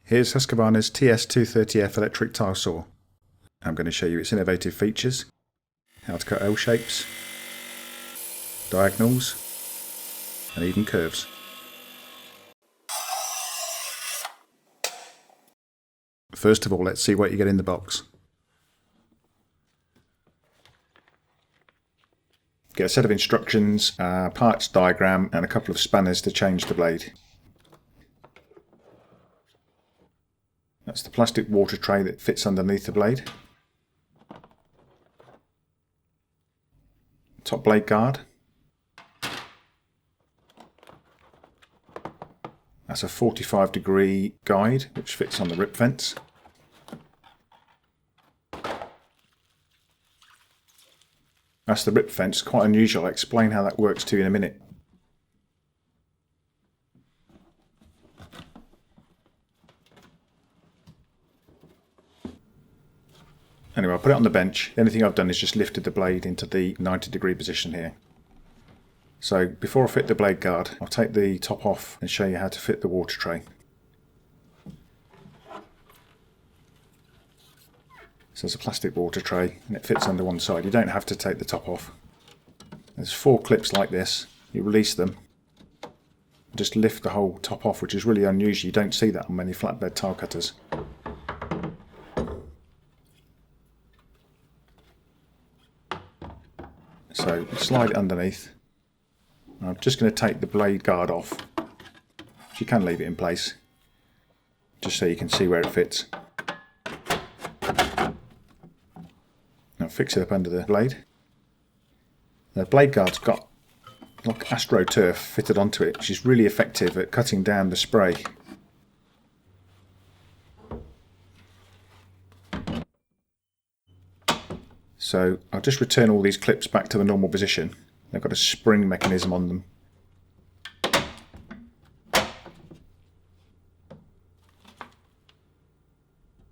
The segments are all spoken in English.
Here's Husqvarna's TS230F electric tile saw. I'm going to show you its innovative features, how to cut L shapes, diagonals and even curves. First of all, let's see what you get in the box. Get a set of instructions, a parts diagram and a couple of spanners to change the blade. That's the plastic water tray that fits underneath the blade. Top blade guard. That's a 45-degree guide which fits on the rip fence. That's the rip fence, quite unusual. I'll explain how that works to you in a minute. Anyway, I'll put it on the bench. The only thing I've done is just lifted the blade into the 90-degree position here. So before I fit the blade guard, I'll take the top off and show you how to fit the water tray. So there's a plastic water tray and it fits under one side. You don't have to take the top off. There's 4 clips like this. You release them, just lift the whole top off, which is really unusual. You don't see that on many flatbed tile cutters. So slide it underneath. I'm just going to take the blade guard off. You can leave it in place, just so you can see where it fits. Now fix it up under the blade. The blade guard's got like AstroTurf fitted onto it, which is really effective at cutting down the spray. So I'll just return all these clips back to the normal position. They've got a spring mechanism on them.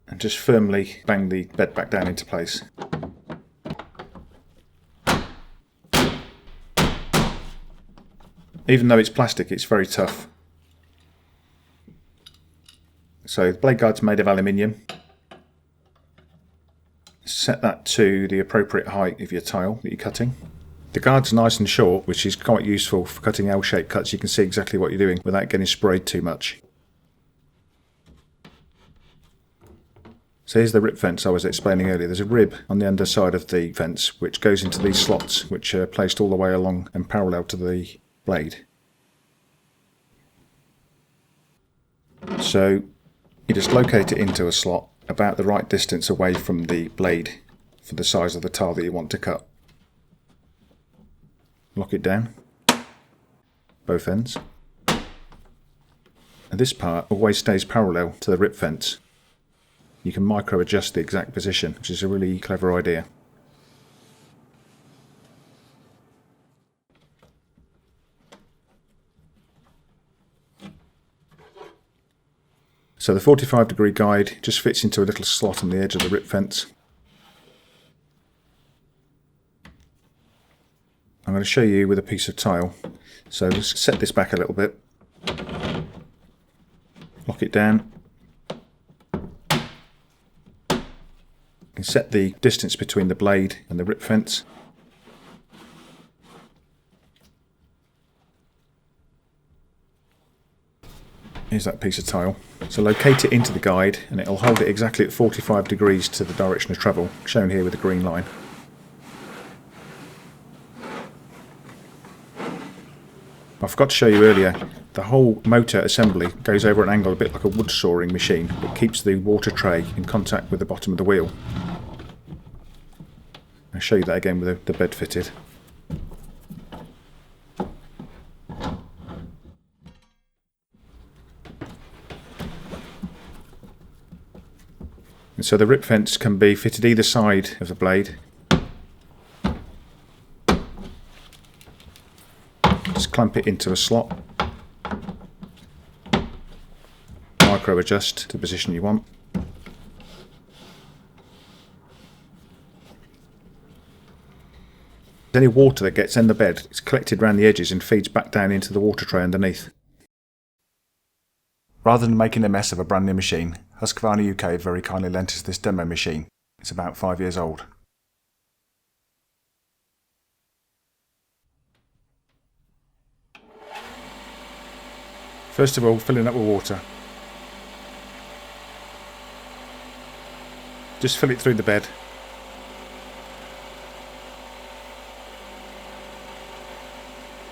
And just firmly bang the bed back down into place. Even though it's plastic, it's very tough. So the blade guard's made of aluminium. Set that to the appropriate height of your tile that you're cutting. The guard's nice and short, which is quite useful for cutting L-shaped cuts. You can see exactly what you're doing without getting sprayed too much. So here's the rip fence I was explaining earlier. There's a rib on the underside of the fence which goes into these slots, which are placed all the way along and parallel to the blade. So you just locate it into a slot about the right distance away from the blade for the size of the tile that you want to cut. Lock it down, both ends. And this part always stays parallel to the rip fence. You can micro adjust the exact position, which is a really clever idea. So the 45-degree guide just fits into a little slot on the edge of the rip fence. I'm going to show you with a piece of tile. So let's set this back a little bit. Lock it down. And set the distance between the blade and the rip fence. Here's that piece of tile. So locate it into the guide and it'll hold it exactly at 45 degrees to the direction of travel, shown here with the green line. I forgot to show you earlier, the whole motor assembly goes over an angle a bit like a wood sawing machine. It keeps the water tray in contact with the bottom of the wheel. I'll show you that again with the bed fitted. And so the rip fence can be fitted either side of the blade. Just clamp it into a slot. Micro adjust to the position you want. Any water that gets in the bed is collected around the edges and feeds back down into the water tray underneath. Rather than making a mess of a brand new machine, Husqvarna UK have very kindly lent us this demo machine. It's about 5 years old. First of all, filling up with water. Just fill it through the bed.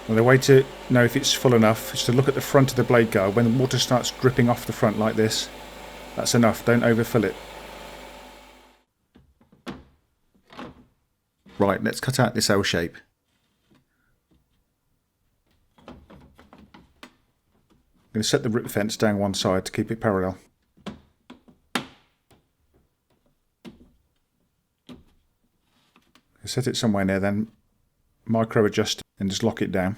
And the way to know if it's full enough is to look at the front of the blade guard. When the water starts dripping off the front like this, that's enough, don't overfill it. Right, let's cut out this L shape. I'm going to set the rip fence down one side to keep it parallel. Set it somewhere near, then micro adjust and just lock it down.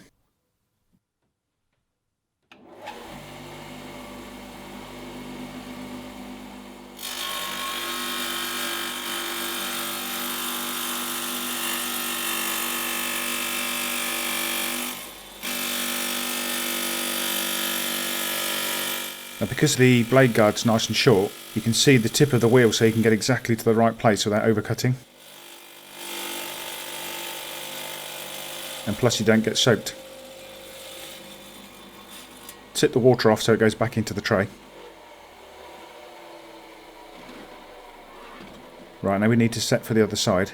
Now, because the blade guard's nice and short, you can see the tip of the wheel so you can get exactly to the right place without overcutting. And plus you don't get soaked. Tip the water off so it goes back into the tray. Right, now we need to set for the other side.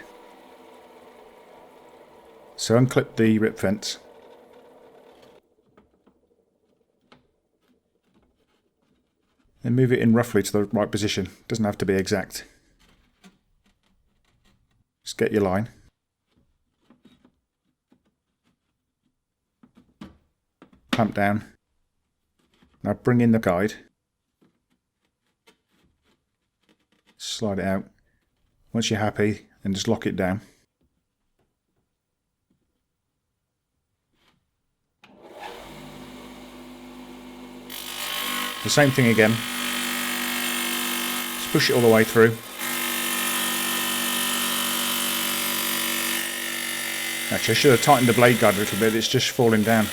So unclip the rip fence. Then move it in roughly to the right position. Doesn't have to be exact. Just get your line. Clamp down. Now bring in the guide. Slide it out. Once you're happy, then just lock it down. The same thing again. Just push it all the way through. Actually, I should have tightened the blade guard a little bit, it's just falling down.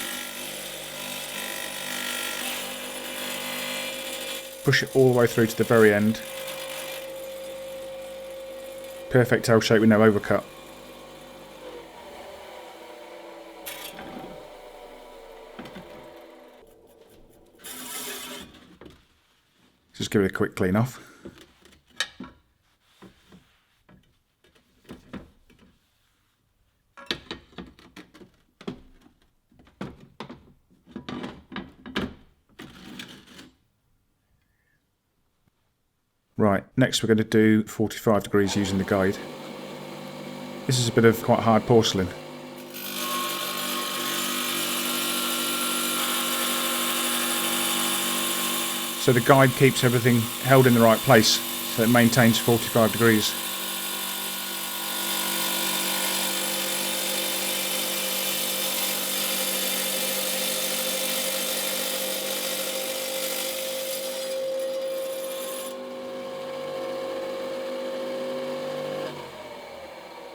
Push it all the way through to the very end. Perfect L shape with no overcut. Just give it a quick clean off. Right, next we're going to do 45 degrees using the guide. This is a bit of quite hard porcelain. So the guide keeps everything held in the right place, so it maintains 45 degrees.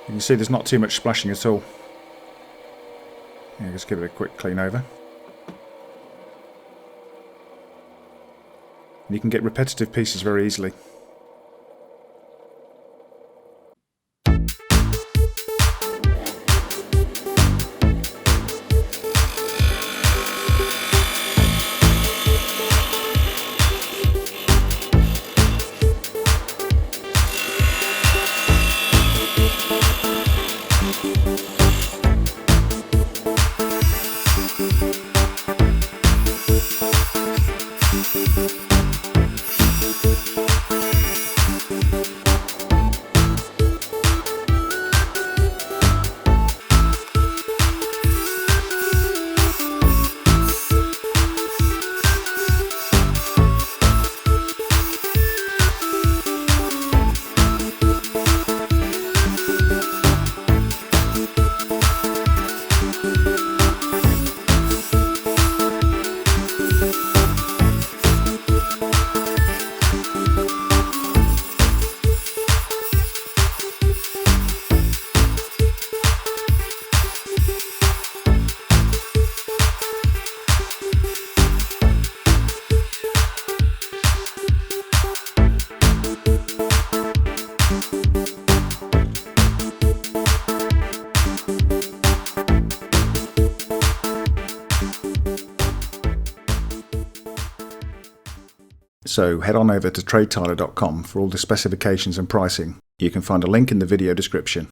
You can see there's not too much splashing at all. Yeah, just give it a quick clean over. And you can get repetitive pieces very easily. So head on over to tradetiler.com for all the specifications and pricing. You can find a link in the video description.